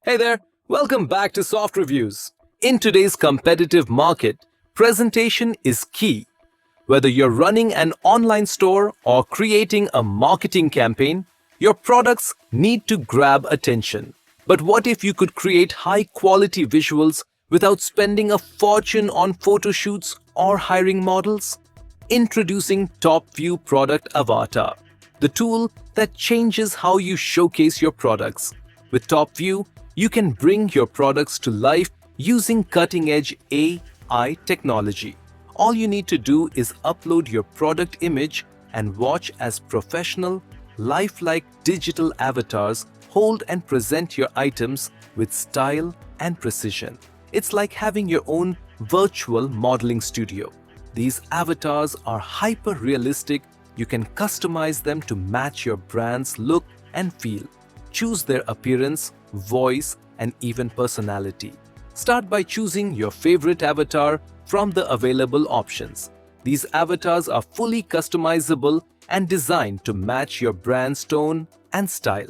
Hey there, welcome back to SoftRevz. In today's competitive market, presentation is key. Whether you're running an online store or creating a marketing campaign, your products need to grab attention. But what if you could create high-quality visuals without spending a fortune on photoshoots or hiring models? Introducing Topview Product Avatar, the tool that changes how you showcase your products. With Topview, you can bring your products to life using cutting-edge AI technology. All you need to do is upload your product image and watch as professional, lifelike digital avatars hold and present your items with style and precision. It's like having your own virtual modeling studio. These avatars are hyper-realistic. You can customize them to match your brand's look and feel. Choose their appearance, voice, and even personality. Start by choosing your favorite avatar from the available options. These avatars are fully customizable and designed to match your brand's tone and style.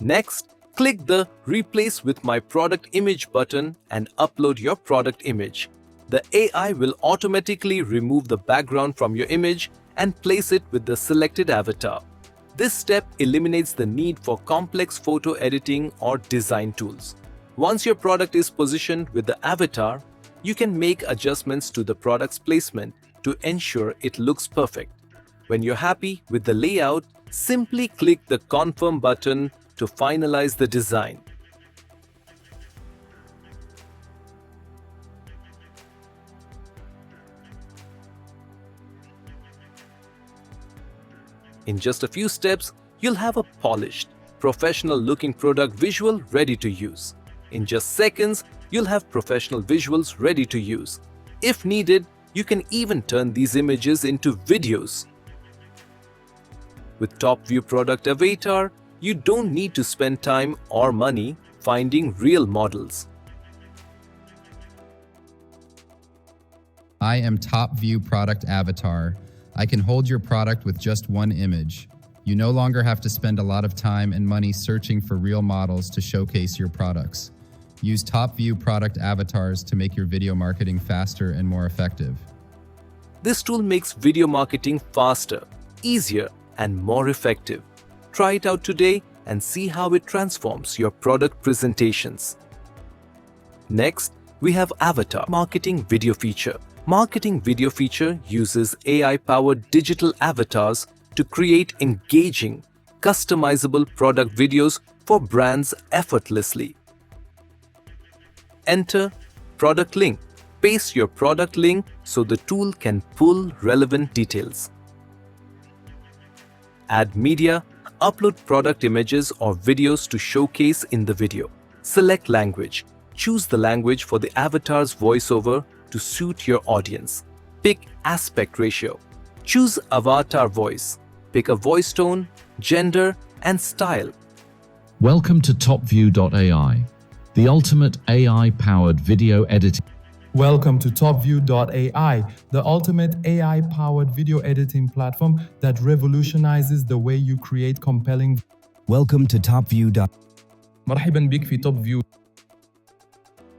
Next, click the Replace with My Product Image button and upload your product image. The AI will automatically remove the background from your image and place it with the selected avatar. This step eliminates the need for complex photo editing or design tools. Once your product is positioned with the avatar, you can make adjustments to the product's placement to ensure it looks perfect. When you're happy with the layout, simply click the Confirm button to finalize the design. In just a few steps, you'll have a polished, professional-looking product visual ready to use. In just seconds, you'll have professional visuals ready to use. If needed, you can even turn these images into videos. With Topview Product Avatar, you don't need to spend time or money finding real models. I am Topview Product Avatar. I can hold your product with just one image. You no longer have to spend a lot of time and money searching for real models to showcase your products. Use Topview Product Avatars to make your video marketing faster and more effective. This tool makes video marketing faster, easier, and more effective. Try it out today and see how it transforms your product presentations. Next, we have Avatar Marketing Video Feature. Marketing Video Feature uses AI-powered digital avatars to create engaging, customizable product videos for brands effortlessly. Enter Product Link. Paste your product link so the tool can pull relevant details. Add media. Upload product images or videos to showcase in the video. Select language. Choose the language for the avatar's voiceover to suit your audience. Pick aspect ratio. Choose avatar voice. Pick a voice tone, gender, and style. Welcome to Topview.ai, the ultimate AI-powered video editing. Welcome to Topview.ai, the ultimate AI-powered video editing platform that revolutionizes the way you create compelling. Welcome to Topview. مرحبا بك في Topview.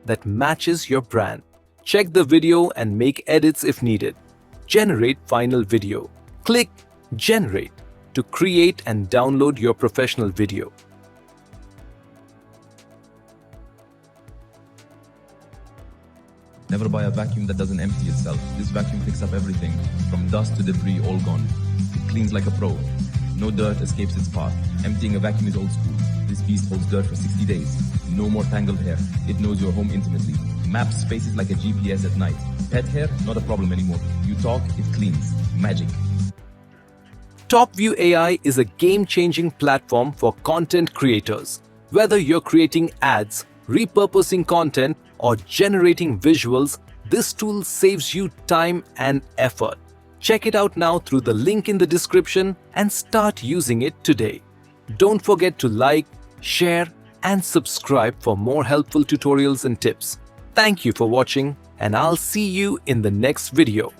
That matches your brand. Check the video and make edits if needed. Generate final video. Click Generate to create and download your professional video. Never buy a vacuum that doesn't empty itself. This vacuum picks up everything, from dust to debris, all gone. It cleans like a pro. No dirt escapes its path. Emptying a vacuum is old school. This beast holds dirt for 60 days. No more tangled hair. It knows your home intimately. Maps spaces like a GPS at night. Pet hair, not a problem anymore. You talk, it cleans. Magic. Topview AI is a game-changing platform for content creators. Whether you're creating ads, repurposing content, or generating visuals, this tool saves you time and effort. Check it out now through the link in the description and start using it today. Don't forget to like, share, and subscribe for more helpful tutorials and tips. Thank you for watching, and I'll see you in the next video.